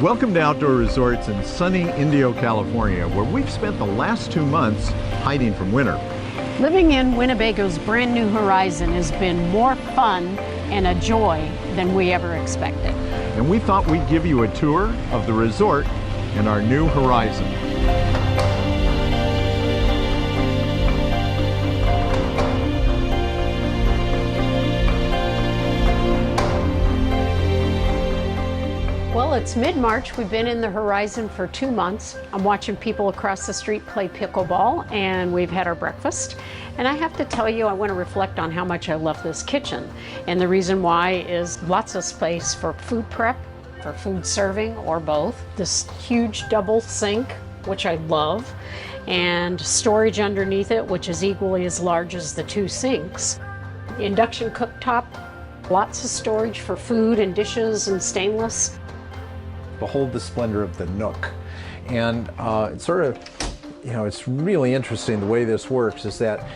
Welcome to Outdoor Resorts in sunny Indio, California, where we've spent the last 2 months hiding from winter. Living in Winnebago's brand new Horizon has been more fun and a joy than we ever expected. And we thought we'd give you a tour of the resort in our new Horizon. Well, it's mid-March. We've been in the Horizon for 2 months. I'm watching people across the street play pickleball, and we've had our breakfast. And I have to tell you, I want to reflect on how much I love this kitchen. And the reason why is lots of space for food prep, for food serving, or both. This huge double sink, which I love, and storage underneath it, which is equally as large as the 2 sinks. Induction cooktop, lots of storage for food and dishes and stainless. Behold the splendor of the nook. And it's sort of, it's really interesting the way this works is that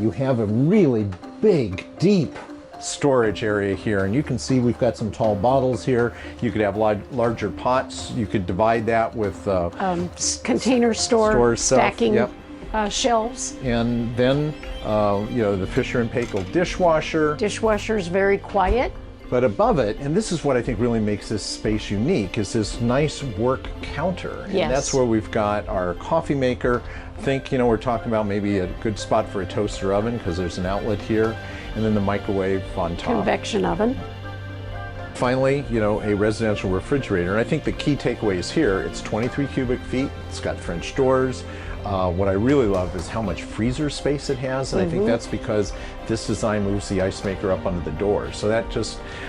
you have a really big, deep storage area here. And you can see we've got some tall bottles here. You could have larger pots. You could divide that with container store stacking. Yep. Shelves. And then, the Fisher & Paykel dishwasher. Dishwasher's very quiet. But above it, and this is what I think really makes this space unique, is this nice work counter. Yes. And that's where we've got our coffee maker. Think, we're talking about maybe a good spot for a toaster oven because there's an outlet here, and then the microwave on top. Convection oven. Finally, a residential refrigerator. And I think the key takeaway is here, it's 23 cubic feet, it's got French doors. What I really love is how much freezer space it has, and I think that's because this design moves the ice maker up under the door. So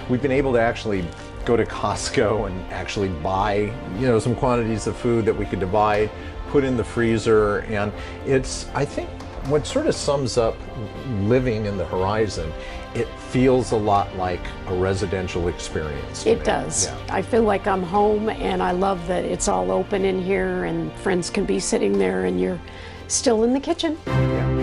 we've been able to actually go to Costco and actually buy, some quantities of food that we could divide, put in the freezer, and I think, what sort of sums up living in the Horizon, it feels a lot like a residential experience. It does. Yeah. I feel like I'm home, and I love that it's all open in here and friends can be sitting there and you're still in the kitchen. Yeah.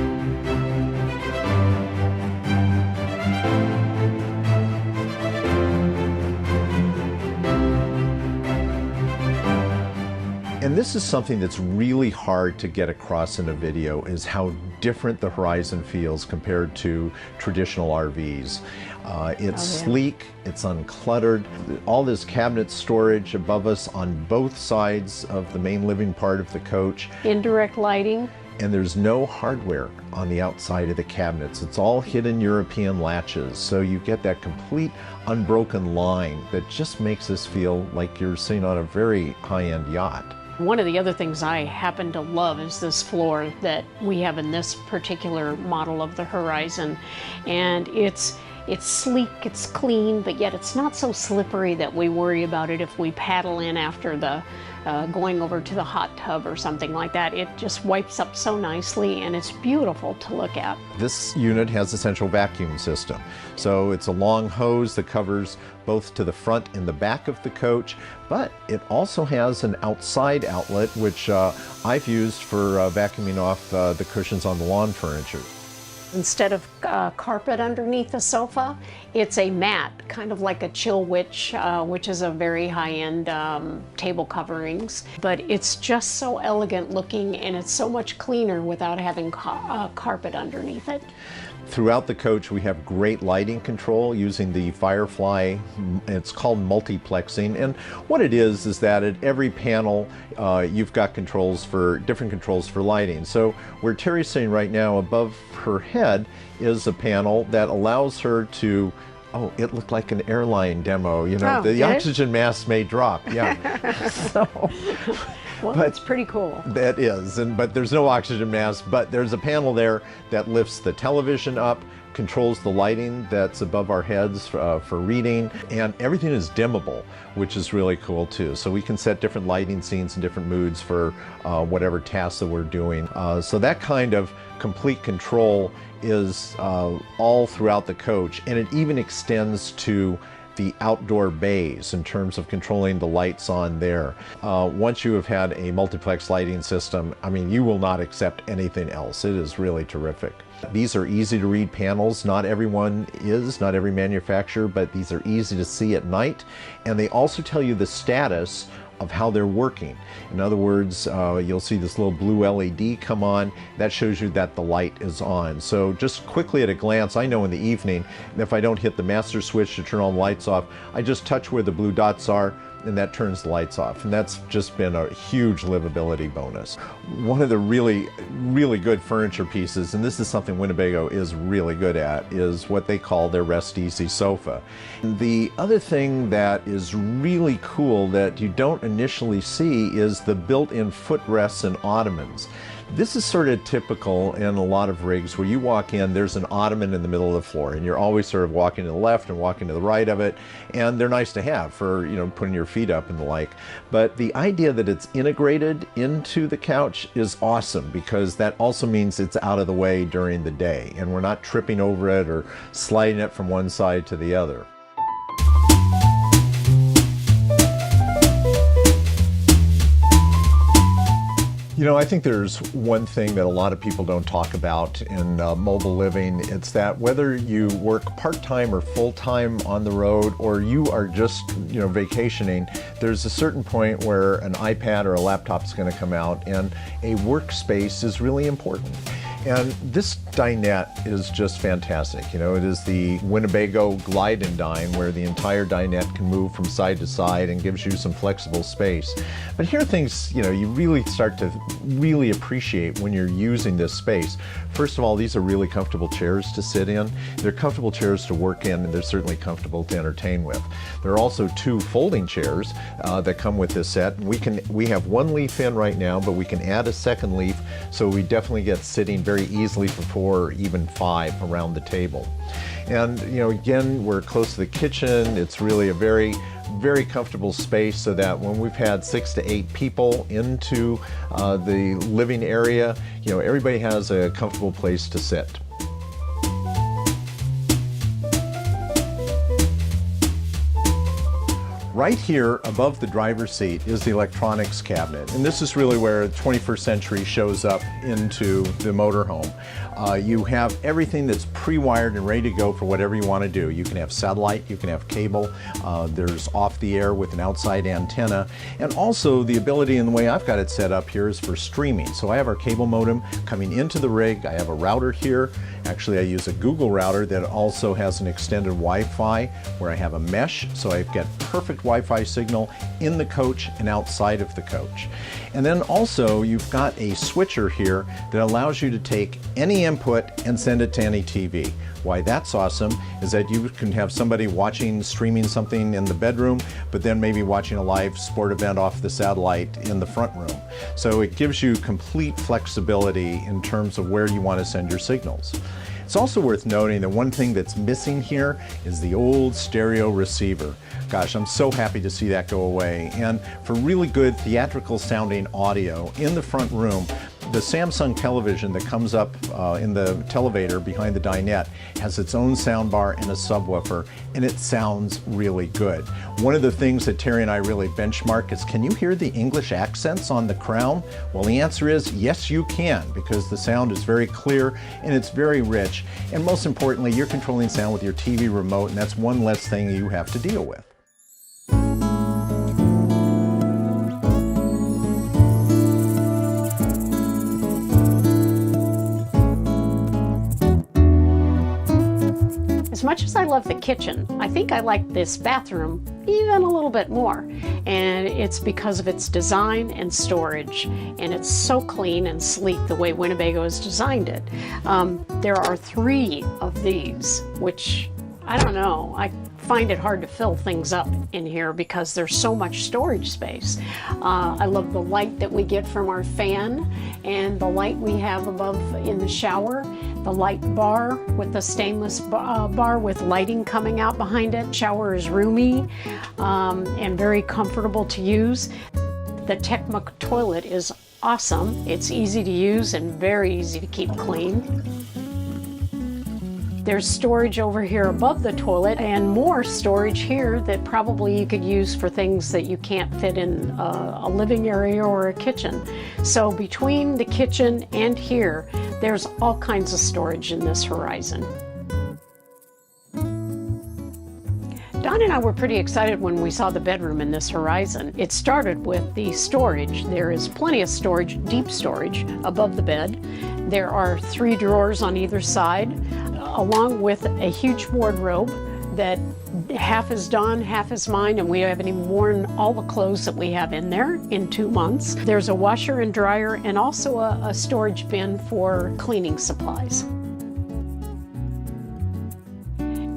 And this is something that's really hard to get across in a video, is how different the Horizon feels compared to traditional RVs. It's sleek, it's uncluttered, all this cabinet storage above us on both sides of the main living part of the coach. Indirect lighting. And there's no hardware on the outside of the cabinets. It's all hidden European latches, so you get that complete unbroken line that just makes this feel like you're sitting on a very high-end yacht. One of the other things I happen to love is this floor that we have in this particular model of the Horizon. And it's sleek, it's clean, but yet it's not so slippery that we worry about it if we paddle in after the going over to the hot tub or something like that. It just wipes up so nicely, and it's beautiful to look at. This unit has a central vacuum system. So it's a long hose that covers both to the front and the back of the coach, but it also has an outside outlet, which I've used for vacuuming off the cushions on the lawn furniture. Instead of carpet underneath the sofa, it's a mat, kind of like a Chill Witch, which is a very high-end table coverings. But it's just so elegant looking, and it's so much cleaner without having carpet underneath it. Throughout the coach, we have great lighting control using the Firefly. It's called multiplexing, and what it is that at every panel you've got different controls for lighting. So where Terry's sitting right now, above her head is a panel that allows her to, it looked like an airline demo, the oxygen mask may drop, Well, that's pretty cool. That is, but there's no oxygen mask, but there's a panel there that lifts the television up, controls the lighting that's above our heads for reading, and everything is dimmable, which is really cool too. So we can set different lighting scenes and different moods for whatever tasks that we're doing. So that kind of complete control is all throughout the coach, and it even extends to the outdoor bays in terms of controlling the lights on there. Once you have had a multiplex lighting system, you will not accept anything else. It is really terrific. These are easy to read panels. Not every manufacturer, but these are easy to see at night. And they also tell you the status of how they're working. In other words, you'll see this little blue LED come on. That shows you that the light is on. So just quickly at a glance, I know in the evening, if I don't hit the master switch to turn all the lights off, I just touch where the blue dots are, and that turns the lights off. And that's just been a huge livability bonus. One of the really good furniture pieces, and this is something Winnebago is really good at, is what they call their Rest Easy sofa. The other thing that is really cool that you don't initially see is the built-in footrests and ottomans. This is sort of typical in a lot of rigs where you walk in, there's an ottoman in the middle of the floor, and you're always sort of walking to the left and walking to the right of it, and they're nice to have for, you know, putting your feet up and the like. But the idea that it's integrated into the couch is awesome, because that also means it's out of the way during the day, and we're not tripping over it or sliding it from one side to the other. You know, I think there's one thing that a lot of people don't talk about in mobile living. It's that whether you work part-time or full-time on the road, or you are just, you know, vacationing, there's a certain point where an iPad or a laptop is going to come out, and a workspace is really important. And this dinette is just fantastic. You know, it is the Winnebago Glide Dine, where the entire dinette can move from side to side and gives you some flexible space. But here are things, you know, you really start to really appreciate when you're using this space. First of all, these are really comfortable chairs to sit in. They're comfortable chairs to work in, and they're certainly comfortable to entertain with. There are also two folding chairs that come with this set. We have one leaf in right now, but we can add a second leaf, so we definitely get sitting very easily for 4 or even 5 around the table. And, you know, again, we're close to the kitchen. It's really a very comfortable space, so that when we've had 6 to 8 people into the living area, you know, everybody has a comfortable place to sit. Right here above the driver's seat is the electronics cabinet, and this is really where the 21st century shows up into the motorhome. You have everything that's pre-wired and ready to go for whatever you want to do. You can have satellite, you can have cable, there's off the air with an outside antenna, and also the ability, in the way I've got it set up here, is for streaming. So I have our cable modem coming into the rig. I have a router here. Actually, I use a Google router that also has an extended Wi-Fi, where I have a mesh, so I've got perfect Wi-Fi signal in the coach and outside of the coach. And then also you've got a switcher here that allows you to take any input and send it to any TV. Why that's awesome is that you can have somebody streaming something in the bedroom, but then maybe watching a live sport event off the satellite in the front room. So it gives you complete flexibility in terms of where you want to send your signals. It's also worth noting that one thing that's missing here is the old stereo receiver. Gosh, I'm so happy to see that go away. And for really good theatrical sounding audio in the front room, the Samsung television that comes up in the televator behind the dinette has its own soundbar and a subwoofer, and it sounds really good. One of the things that Terry and I really benchmark is, can you hear the English accents on the Crown? Well, the answer is yes, you can, because the sound is very clear and it's very rich. And most importantly, you're controlling sound with your TV remote, and that's one less thing you have to deal with. As much as I love the kitchen, I think I like this bathroom even a little bit more. And it's because of its design and storage. And it's so clean and sleek the way Winnebago has designed it. There are 3 of these, which, I don't know, I find it hard to fill things up in here because there's so much storage space. I love the light that we get from our fan, and the light we have above in the shower, the light bar with the stainless bar with lighting coming out behind it. Shower is roomy and very comfortable to use. The Tecma toilet is awesome. It's easy to use and very easy to keep clean. There's storage over here above the toilet, and more storage here that probably you could use for things that you can't fit in a living area or a kitchen. So between the kitchen and here, there's all kinds of storage in this Horizon. Don and I were pretty excited when we saw the bedroom in this Horizon. It started with the storage. There is plenty of storage, deep storage, above the bed. There are 3 drawers on either side, along with a huge wardrobe that half is Don, half is mine, and we haven't even worn all the clothes that we have in there in 2 months. There's a washer and dryer and also a storage bin for cleaning supplies.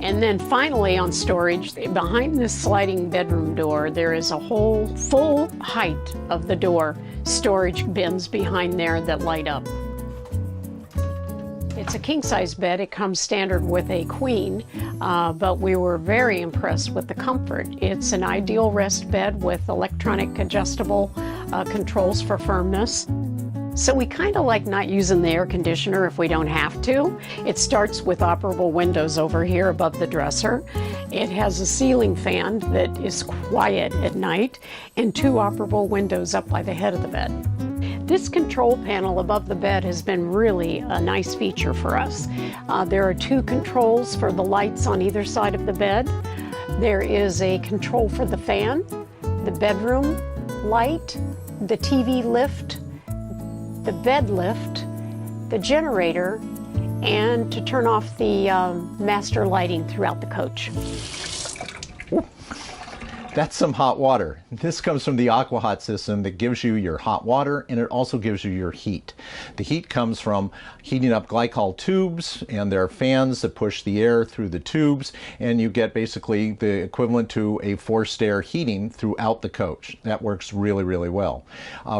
And then finally on storage, behind this sliding bedroom door, there is a whole full height of the door storage bins behind there that light up. It's a king-size bed. It comes standard with a queen, but we were very impressed with the comfort. It's an ideal rest bed with electronic adjustable controls for firmness. So we kind of like not using the air conditioner if we don't have to. It starts with operable windows over here above the dresser. It has a ceiling fan that is quiet at night and 2 operable windows up by the head of the bed. This control panel above the bed has been really a nice feature for us. There are 2 controls for the lights on either side of the bed. There is a control for the fan, the bedroom light, the TV lift, the bed lift, the generator, and to turn off the master lighting throughout the coach. That's some hot water. This comes from the AquaHot system that gives you your hot water, and it also gives you your heat. The heat comes from heating up glycol tubes, and there are fans that push the air through the tubes, and you get basically the equivalent to a forced air heating throughout the coach. That works really, really well.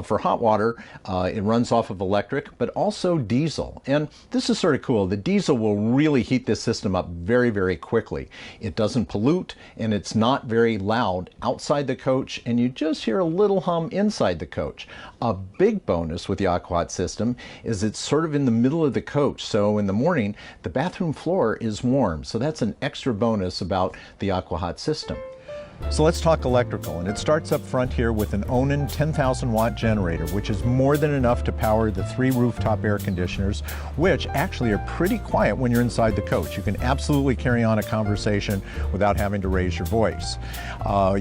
For hot water, it runs off of electric, but also diesel. And this is sort of cool. The diesel will really heat this system up very, very quickly. It doesn't pollute, and it's not very loud outside the coach, and you just hear a little hum inside the coach. A big bonus with the AquaHot system is it's sort of in the middle of the coach, so in the morning the bathroom floor is warm, so that's an extra bonus about the AquaHot system. So let's talk electrical, and it starts up front here with an Onan 10,000 watt generator, which is more than enough to power the 3 rooftop air conditioners, which actually are pretty quiet when you're inside the coach. You can absolutely carry on a conversation without having to raise your voice.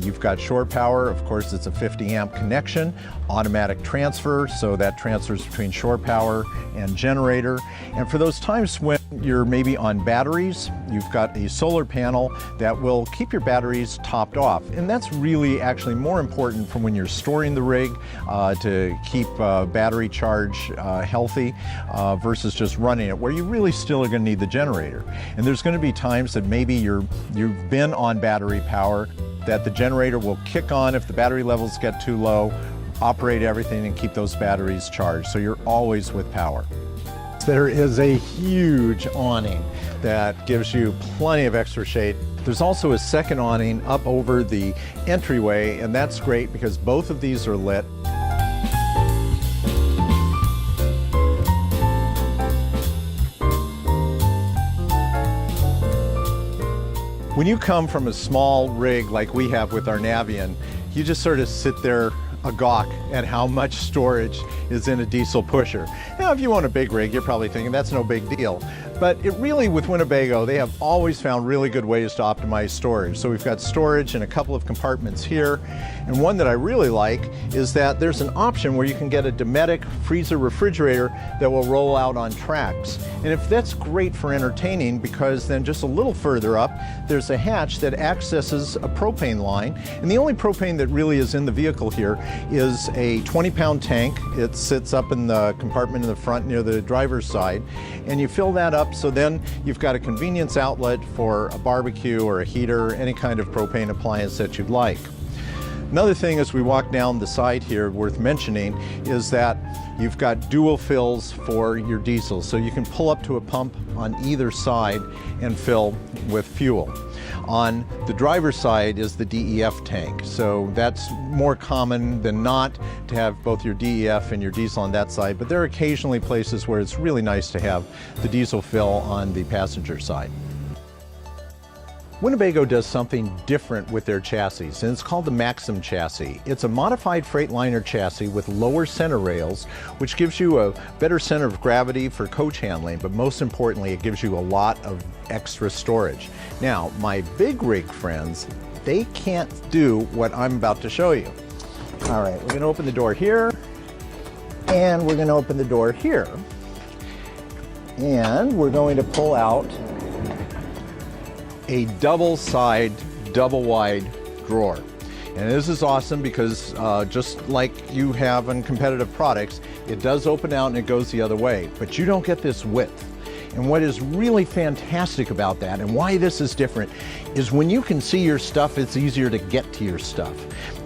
You've got shore power. Of course, it's a 50 amp connection, automatic transfer, so that transfers between shore power and generator. And for those times when you're maybe on batteries, you've got a solar panel that will keep your batteries topped off. And that's really actually more important from when you're storing the rig to keep battery charge healthy versus just running it, where you really still are going to need the generator. And there's going to be times that maybe you've been on battery power, that the generator will kick on if the battery levels get too low, operate everything and keep those batteries charged, so you're always with power. There is a huge awning that gives you plenty of extra shade. There's also a second awning up over the entryway, and that's great because both of these are lit. When you come from a small rig like we have with our Navion, you just sort of sit there agawk at how much storage is in a diesel pusher. Now, if you own a big rig, you're probably thinking that's no big deal. But it really, with Winnebago, they have always found really good ways to optimize storage. So we've got storage in a couple of compartments here. And one that I really like is that there's an option where you can get a Dometic freezer refrigerator that will roll out on tracks. And if that's great for entertaining, because then just a little further up, there's a hatch that accesses a propane line. And the only propane that really is in the vehicle here is a 20-pound tank. It sits up in the compartment in the front near the driver's side. And you fill that up, so then you've got a convenience outlet for a barbecue or a heater, any kind of propane appliance that you'd like. Another thing as we walk down the side here worth mentioning is that you've got dual fills for your diesel, so you can pull up to a pump on either side and fill with fuel. On the driver's side is the DEF tank, so that's more common than not to have both your DEF and your diesel on that side, but there are occasionally places where it's really nice to have the diesel fill on the passenger side. Winnebago does something different with their chassis, and it's called the Maxum chassis. It's a modified Freightliner chassis with lower center rails, which gives you a better center of gravity for coach handling, but most importantly, it gives you a lot of extra storage. Now, my big rig friends, they can't do what I'm about to show you. All right, we're gonna open the door here, and we're gonna open the door here. And we're going to pull out a double side, double wide drawer. And this is awesome because just like you have on competitive products, it does open out and it goes the other way, but you don't get this width. And what is really fantastic about that, and why this is different, is when you can see your stuff, it's easier to get to your stuff.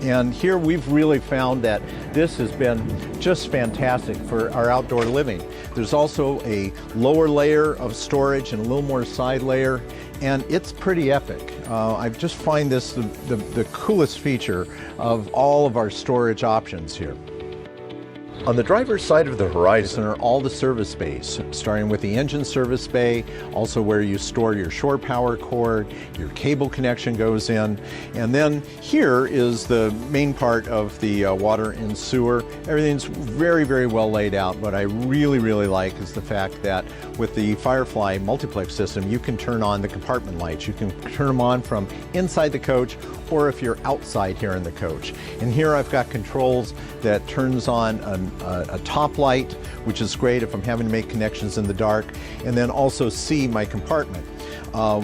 And here we've really found that this has been just fantastic for our outdoor living. There's also a lower layer of storage and a little more side layer, and it's pretty epic. I just find this the coolest feature of all of our storage options here. On the driver's side of the Horizon are all the service bays, starting with the engine service bay, also where you store your shore power cord, your cable connection goes in, and then here is the main part of the water and sewer. Everything's very, very well laid out. What I really, really like is the fact that with the Firefly multiplex system, you can turn on the compartment lights. You can turn them on from inside the coach, or if you're outside here in the coach. And here I've got controls that turns on a top light, which is great if I'm having to make connections in the dark, and then also see my compartment.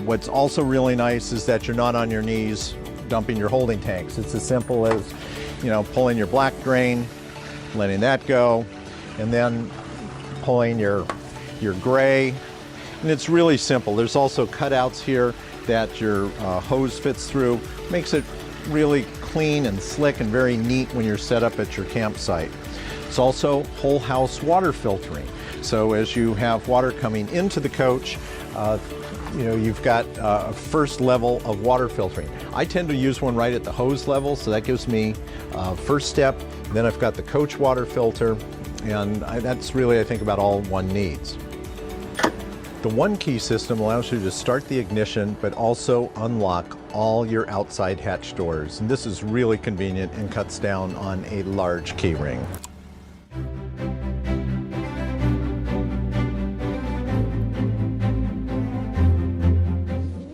What's also really nice is that you're not on your knees dumping your holding tanks. It's as simple as, you know, pulling your black drain, letting that go, and then pulling your gray. And it's really simple. There's also cutouts here that your hose fits through. Makes it really clean and slick and very neat when you're set up at your campsite. It's also whole house water filtering. So as you have water coming into the coach, you know, you've got a first level of water filtering. I tend to use one right at the hose level, so that gives me first step. Then I've got the coach water filter, and that's really, I think, about all one needs. The one key system allows you to start the ignition, but also unlock all your outside hatch doors. And this is really convenient and cuts down on a large key ring.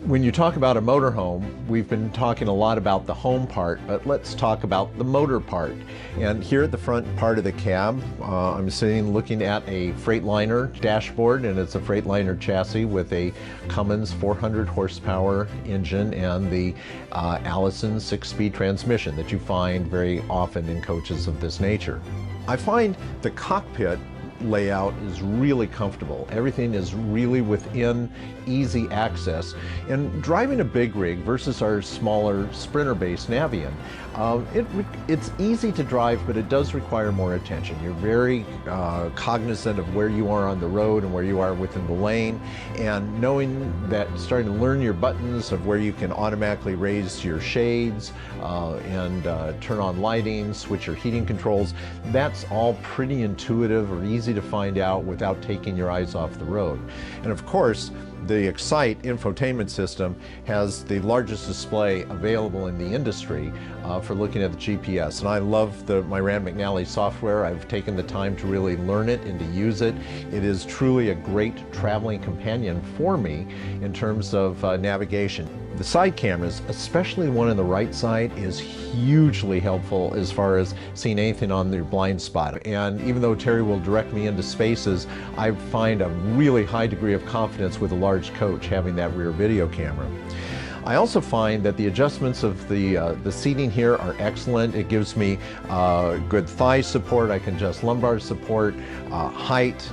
When you talk about a motorhome, we've been talking a lot about the home part, but let's talk about the motor part. And here at the front part of the cab, I'm sitting looking at a Freightliner dashboard, and it's a Freightliner chassis with a Cummins 400 horsepower engine and the Allison 6-speed transmission that you find very often in coaches of this nature. I find the cockpit layout is really comfortable. Everything is really within easy access. And driving a big rig versus our smaller Sprinter-based Navion, it's easy to drive, but it does require more attention. You're very cognizant of where you are on the road and where you are within the lane, and knowing that, starting to learn your buttons of where you can automatically raise your shades and turn on lighting, switch your heating controls. That's all pretty intuitive or easy to find out without taking your eyes off the road. And of course, the Excite infotainment system has the largest display available in the industry for looking at the GPS. And I love my Rand McNally software. I've taken the time to really learn it and to use it. It is truly a great traveling companion for me in terms of navigation. The side cameras, especially the one on the right side, is hugely helpful as far as seeing anything on your blind spot. And even though Terry will direct me into spaces, I find a really high degree of confidence with a large coach having that rear video camera. I also find that the adjustments of the seating here are excellent. It gives me good thigh support. I can adjust lumbar support, height,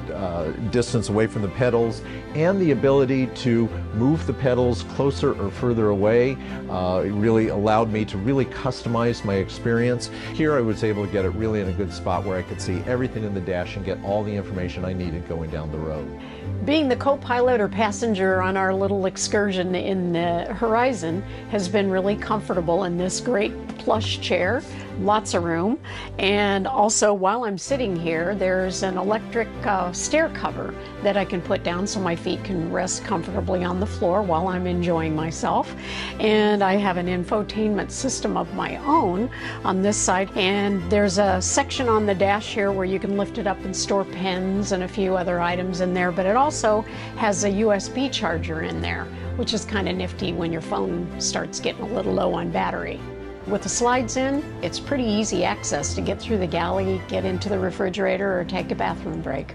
distance away from the pedals, and the ability to move the pedals closer or further away. It really allowed me to really customize my experience. Here I was able to get it really in a good spot where I could see everything in the dash and get all the information I needed going down the road. Being the co-pilot or passenger on our little excursion in the Horizon has been really comfortable in this great plush chair. lots of room. And also, while I'm sitting here, there's an electric stair cover that I can put down so my feet can rest comfortably on the floor while I'm enjoying myself. And I have an infotainment system of my own on this side. And there's a section on the dash here where you can lift it up and store pens and a few other items in there. But it also has a USB charger in there, which is kind of nifty when your phone starts getting a little low on battery. With the slides in, it's pretty easy access to get through the galley, get into the refrigerator, or take a bathroom break.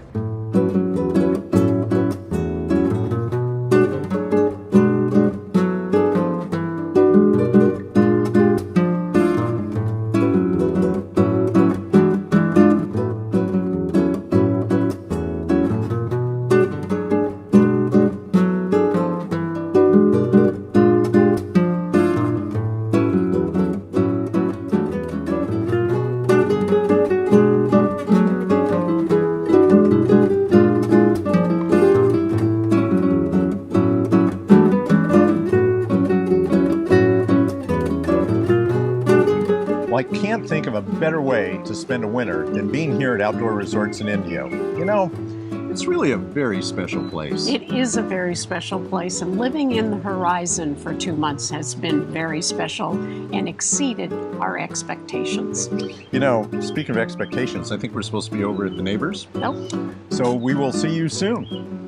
Well, I can't think of a better way to spend a winter than being here at Outdoor Resorts in Indio. You know, it's really a very special place. It is a very special place, and living in the Horizon for 2 months has been very special and exceeded our expectations. You know, speaking of expectations, I think we're supposed to be over at the neighbors. Nope. So we will see you soon.